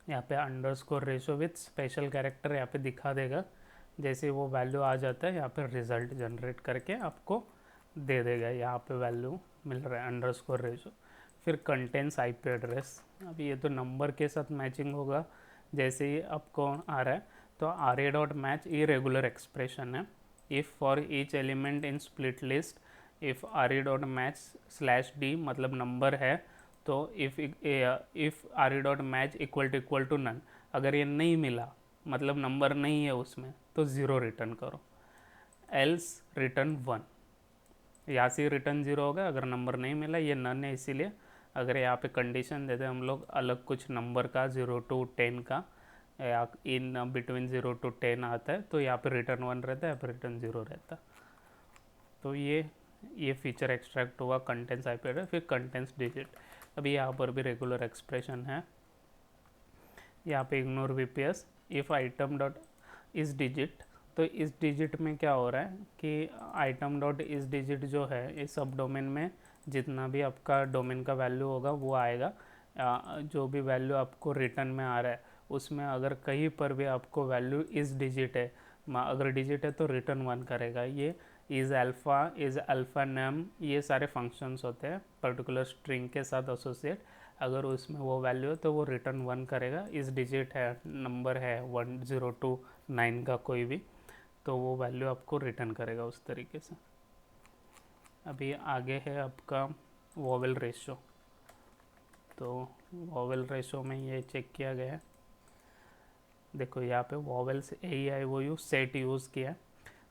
यहाँ पे underscore ratio with special character यहाँ पे दिखा देगा। जैसे वो वैल्यू आ जाता है यहाँ पे रिजल्ट जनरेट करके आपको दे देगा। यहाँ पे वैल्यू मिल रहा है अंडरस्कोर रेशो। फिर कंटेंट्स आईपी एड्रेस, अब ये तो नंबर के साथ मैचिंग होगा। जैसे ही आपको आ रहा है तो आर ए डॉट मैच ये रेगुलर एक्सप्रेशन है। If for each element in split list if r e dot match slash d मतलब नंबर है तो if r e dot match equal to none, अगर ये नहीं मिला मतलब नंबर नहीं है उसमें तो ज़ीरो रिटर्न करो, एल्स रिटर्न वन। यहाँ से रिटर्न ज़ीरो होगा अगर नंबर नहीं मिला, ये नन है इसीलिए। अगर यहाँ पे कंडीशन देते हम लोग अलग कुछ नंबर का 0 to 10 का या इन बिटवीन 0 to 10 आता है तो यहाँ पे रिटर्न वन रहता है, यहाँ पे रिटर्न ज़ीरो रहता है। तो ये फीचर एक्सट्रैक्ट हुआ कंटेंट्स आईपी एड्रेस। फिर कंटेंट्स डिजिट, अभी यहाँ पर भी रेगुलर एक्सप्रेशन है। यहाँ पे ignore VPS if item dot इस डिजिट, तो इस डिजिट में क्या हो रहा है कि आइटम डॉट इस डिजिट जो है इस सब डोमेन में जितना भी आपका डोमेन का वैल्यू होगा वो आएगा। जो भी वैल्यू आपको रिटर्न में आ रहा है उसमें अगर कहीं पर भी आपको वैल्यू इस डिजिट है, अगर डिजिट है तो रिटर्न वन करेगा। ये इज़ अल्फ़ा नेम, ये सारे फंक्शंस होते हैं पर्टिकुलर स्ट्रिंग के साथ एसोसिएट। अगर उसमें वो वैल्यू है तो वो रिटर्न वन करेगा। इस डिजिट है, नंबर है 10 to 9 का कोई भी, तो वो वैल्यू आपको रिटर्न करेगा उस तरीके से। अभी आगे है आपका वोवेल रेशो। तो वोवेल रेशो में ये चेक किया गया है। देखो यहाँ पे vowels a i o u set use किया।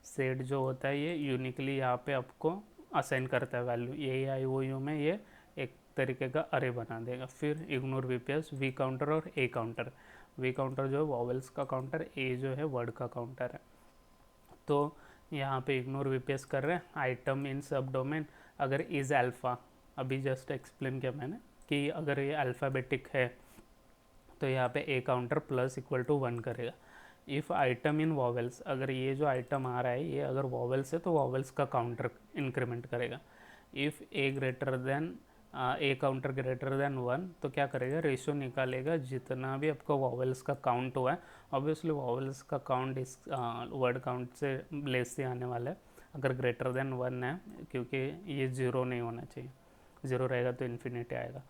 सेट जो होता है ये यूनिकली यहाँ पे आपको असाइन करता है value. A i o you में ये एक तरीके का अरे बना देगा। फिर इग्नोर वीपीएस, वी काउंटर और ए काउंटर। वी काउंटर जो है वोवेल्स का काउंटर, ए जो है वर्ड का काउंटर है। तो यहाँ पे इग्नोर वीपीएस कर रहे हैं आइटम इन सब डोमेन। अगर इज़ अल्फ़ा, अभी जस्ट एक्सप्लेन किया मैंने कि अगर ये अल्फ़ाबेटिक है तो यहाँ पे a counter plus equal to one करेगा। इफ़ आइटम इन वॉवेल्स, अगर ये जो आइटम आ रहा है ये अगर वॉवेल्स है तो वॉवेल्स का काउंटर इंक्रीमेंट करेगा। If A greater than A counter greater than one तो क्या करेगा, रेशो निकालेगा जितना भी आपका वॉवेल्स का काउंट हुआ है। ऑब्वियसली वॉवेल्स का काउंट इस वर्ड काउंट से लेस से आने वाला है अगर ग्रेटर देन वन है, क्योंकि ये ज़ीरो नहीं होना चाहिए। ज़ीरो रहेगा तो इन्फिनिटी आएगा।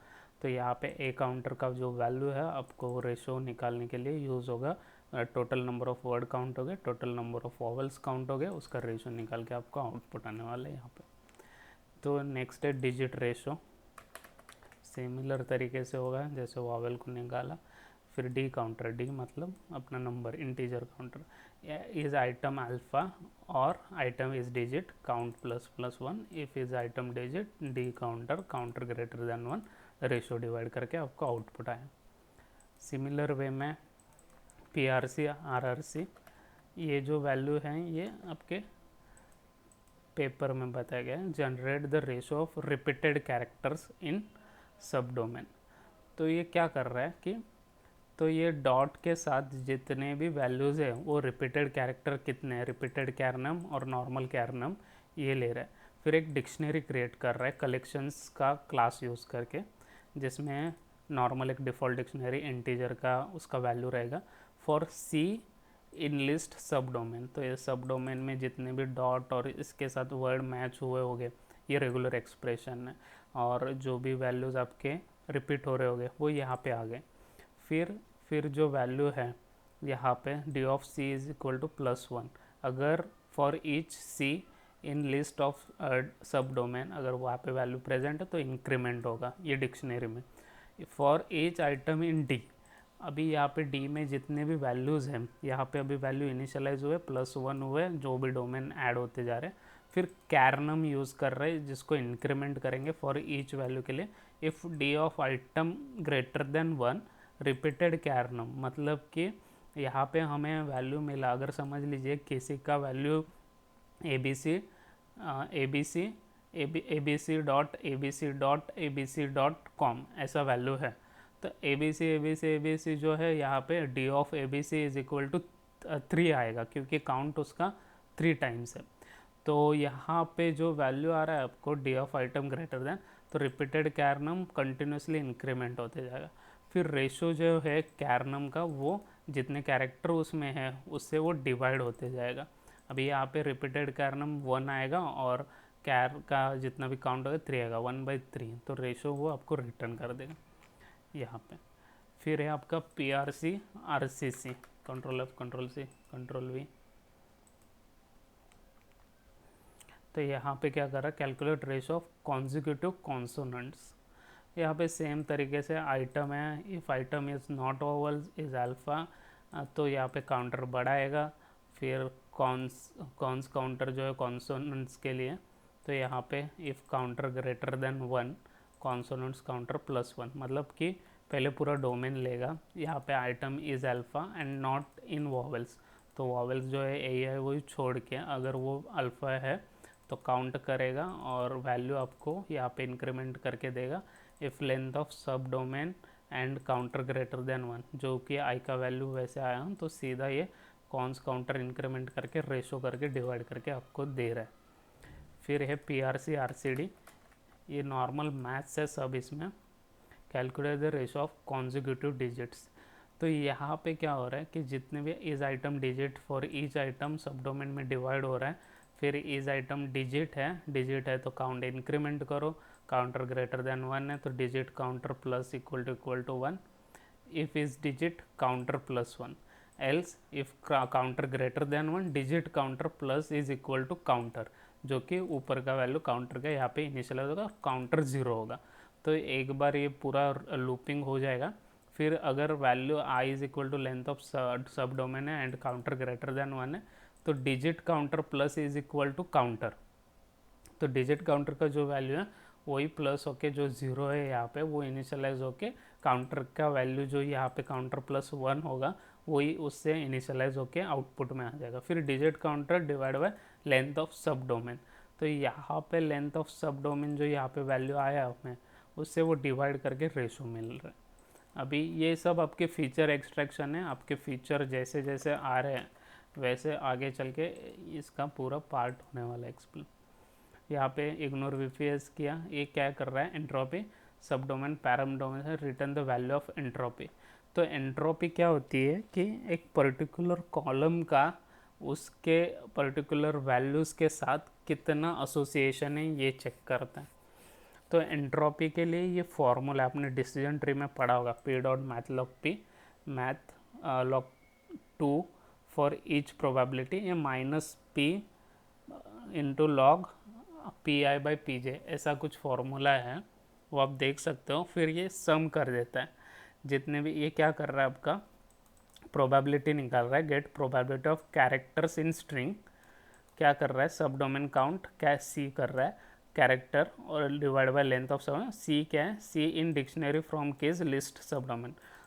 तो यहाँ पे ए काउंटर का जो वैल्यू है आपको रेशो निकालने के लिए यूज़ होगा। Total number of word count हो गए, total number of vowels count हो गए, उसका रेशो निकाल के आपको आउटपुट आने वाला है यहाँ पे। तो नेक्स्ट है डिजिट रेशो। सिमिलर तरीके से होगा जैसे वॉवेल को निकाला। फिर डी काउंटर, डी मतलब अपना number integer counter. Is item alpha और item is digit count plus plus one. If is item digit d counter counter greater than one, ratio divide करके आपको आउटपुट आए। सिमिलर वे में P R C R R C, ये जो value हैं ये आपके पेपर में बताया गया है। Generate the ratio of repeated characters in सब डोमेन। तो ये क्या कर रहा है कि तो ये डॉट के साथ जितने भी वैल्यूज़ है वो रिपीटेड कैरेक्टर कितने हैं, रिपीटेड कैरनम और नॉर्मल कैरनम ये ले रहा है। फिर एक डिक्शनरी क्रिएट कर रहा है कलेक्शंस का क्लास यूज़ करके, जिसमें नॉर्मल एक डिफ़ॉल्ट डिक्शनरी इंटीजर का उसका वैल्यू रहेगा फॉर सी इन लिस्ट सब डोमेन। तो ये सब डोमेन में जितने भी डॉट और इसके साथ वर्ड मैच हुए होंगे ये रेगुलर एक्सप्रेशन है, और जो भी वैल्यूज़ आपके रिपीट हो रहे होंगे वो यहाँ पे आ गए। फिर जो वैल्यू है यहाँ पे d of C is equal to plus one. अगर for each C in list of सब डोमेन अगर वहाँ पे वैल्यू प्रेजेंट है तो इंक्रीमेंट होगा ये डिक्शनरी में। For each item in D, अभी यहाँ पे डी में जितने भी वैल्यूज़ हैं यहाँ पे अभी वैल्यू इनिशियलाइज हुए प्लस वन हुए, जो भी डोमेन ऐड होते जा रहे हैं। फिर कैरनम यूज़ कर रहे हैं जिसको इंक्रीमेंट करेंगे फॉर ईच वैल्यू के लिए। If d of item greater than one repeated कैरनम, मतलब कि यहाँ पे हमें वैल्यू मिला, अगर समझ लीजिए किसी का value a b c dot com ऐसा वैल्यू है। तो ए बी सी जो है यहाँ पे d of a b c is equal to 3 आएगा क्योंकि काउंट उसका 3 टाइम्स है। तो यहाँ पे जो वैल्यू आ रहा है आपको D of item greater then, तो रिपीटेड कैरनम कंटिन्यूसली इंक्रीमेंट होते जाएगा। फिर रेशो जो है कैरनम का, वो जितने कैरेक्टर उसमें है उससे वो डिवाइड होते जाएगा। अभी यहाँ पे रिपीटेड कैरनम 1 आएगा और कैर का जितना भी काउंट होगा 3 आएगा, 1/3, तो रेशो वो आपको रिटर्न कर देगा यहाँ पे। फिर है आपका PRC RCC, control F control C control V। तो यहाँ पे क्या कर रहा है, calculate ratio of consecutive consonants. यहाँ पे सेम तरीके से आइटम है, if item is not vowels is alpha, तो यहाँ पे काउंटर बढ़ाएगा। फिर कॉन्स काउंटर जो है कॉन्सोनेंट्स के लिए, तो यहाँ पे if counter greater than 1 consonants counter +1, मतलब कि पहले पूरा डोमेन लेगा। यहाँ पे item is alpha and not in vowels, तो वोवल्स जो है ए है वही छोड़ के, अगर वो अल्फ़ा है तो काउंट करेगा और वैल्यू आपको यहाँ पे इंक्रीमेंट करके देगा। इफ़ लेंथ ऑफ सब domain and counter greater than 1, जो कि आई का वैल्यू वैसे आया तो सीधा ये कॉन्स काउंटर इंक्रीमेंट करके रेशो करके डिवाइड करके आपको दे रहा है। फिर है PRC RCD, ये नॉर्मल मैथ्स है सब इसमें। Calculate the ratio of consecutive digits. तो यहाँ पे क्या हो रहा है कि जितने भी is item digit for each item sub domain में डिवाइड हो रहा है। फिर इज आइटम डिजिट है तो काउंट इंक्रीमेंट करो, काउंटर ग्रेटर देन 1 है तो digit counter plus equal to 1। If is digit counter +1, else if counter greater than 1 digit counter plus is equal to counter, जो कि ऊपर का वैल्यू काउंटर का यहाँ पे इनिशियलाइज होगा, काउंटर 0 होगा। तो एक बार ये पूरा लूपिंग हो जाएगा। फिर अगर value i is equal to length of सब डोमेन है एंड काउंटर ग्रेटर देन 1 है, तो digit counter plus is equal to counter. तो डिजिट काउंटर का जो वैल्यू है वही प्लस होके जो 0 है यहाँ पे वो इनिशियलाइज होके काउंटर का वैल्यू जो यहाँ पे काउंटर +1 होगा वही उससे इनिशियलाइज होके आउटपुट में आ जाएगा। फिर digit counter divide by length of सब डोमेन, तो यहाँ पे लेंथ ऑफ सब डोमेन जो यहाँ पे वैल्यू आया हमें उससे वो डिवाइड करके रेशो मिल रहा है। अभी ये सब आपके फीचर एक्सट्रैक्शन है, आपके फीचर जैसे जैसे आ रहे हैं वैसे आगे चल के इसका पूरा पार्ट होने वाला है एक्सप्लेन। यहाँ पे इग्नोर VPS किया, ये क्या कर रहा है, एंट्रोपी सब डोमेन पैरम डोमेन है, return the value of entropy. तो एंट्रोपी क्या होती है कि एक पर्टिकुलर कॉलम का उसके पर्टिकुलर वैल्यूज़ के साथ कितना एसोसिएशन है ये चेक करता है। तो एंट्रोपी के लिए ये फॉर्मूला आपने डिसीजन ट्री में पढ़ा होगा, P.MATH log 2 for each probability, ये -P इंटू लॉग PI/PJ ऐसा कुछ फॉर्मूला है, वो आप देख सकते हो। फिर ये सम कर देता है जितने भी, ये क्या कर रहा है आपका प्रोबेबिलिटी निकाल रहा है, get probability of characters in string. क्या कर रहा है, सब डोमेन काउंट क्या C कर रहा है कैरेक्टर और डिवाइड बाय लेंथ ऑफ सब। C क्या है, C in dictionary from case list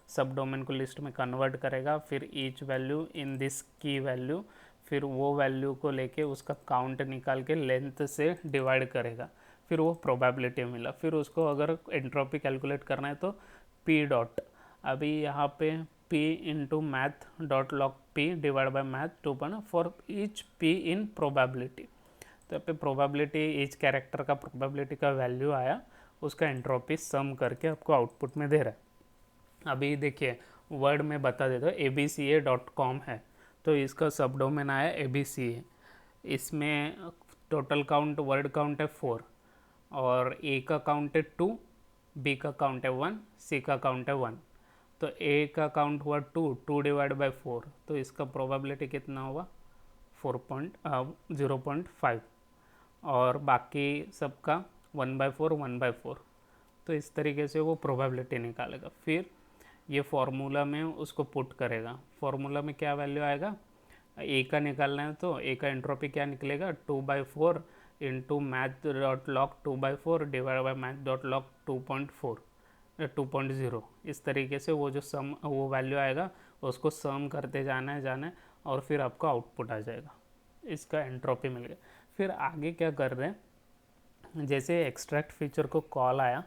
सब डोमेन को लिस्ट में कन्वर्ट करेगा। फिर ईच वैल्यू इन दिस की वैल्यू, फिर वो वैल्यू को लेके उसका काउंट निकाल के लेंथ से डिवाइड करेगा, फिर वो प्रोबेबिलिटी मिला। फिर उसको अगर एंट्रोपी कैलकुलेट करना है तो P डॉट, अभी यहाँ पे P into math dot log P divide by math 2 for each P in probability. तो यहाँ पे प्रोबेबिलिटी ईच कैरेक्टर का प्रोबेबिलिटी का वैल्यू आया, उसका एंट्रोपी सम करके आपको आउटपुट में दे रहा है। अभी देखिए वर्ड में बता देता हूँ, abca.com है, तो इसका सब डोमेन आया ABCA। इसमें टोटल काउंट वर्ड काउंट है 4 और A का काउंट है 2, B का काउंट है 1, C का काउंट है 1। तो A का काउंट हुआ 2 डिवाइड बाई 4, तो इसका प्रोबेबिलिटी कितना हुआ 0.5 और बाकी सबका 1/4 तो इस तरीके से वो प्रोबेबिलिटी निकालेगा। फिर ये फॉर्मूला में उसको पुट करेगा, फॉर्मूला में क्या वैल्यू आएगा, A का निकालना है तो A का एंट्रोपी क्या निकलेगा 2/4 into math dot log 2/4 divide by math dot log 2.0। इस तरीके से वो जो सम वो वैल्यू आएगा उसको सम करते जाना है और फिर आपको आउटपुट आ जाएगा, इसका एंट्रोपी मिल गया। फिर आगे क्या कर रहे हैं, जैसे एक्सट्रैक्ट फीचर को कॉल आया,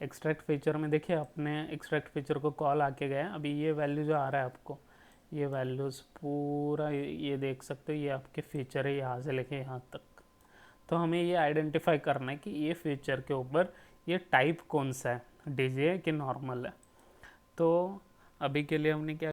एक्सट्रैक्ट फीचर में देखिए अपने एक्सट्रैक्ट फीचर को कॉल आके गया, अभी ये वैल्यू जो आ रहा है आपको, ये वैल्यूज़ पूरा ये देख सकते हो, ये आपके फीचर है यहाँ से लेके यहाँ तक। तो हमें ये आइडेंटिफाई करना है कि ये फीचर के ऊपर ये टाइप कौन सा है, डीजे है कि नॉर्मल है। तो अभी के लिए हमने क्या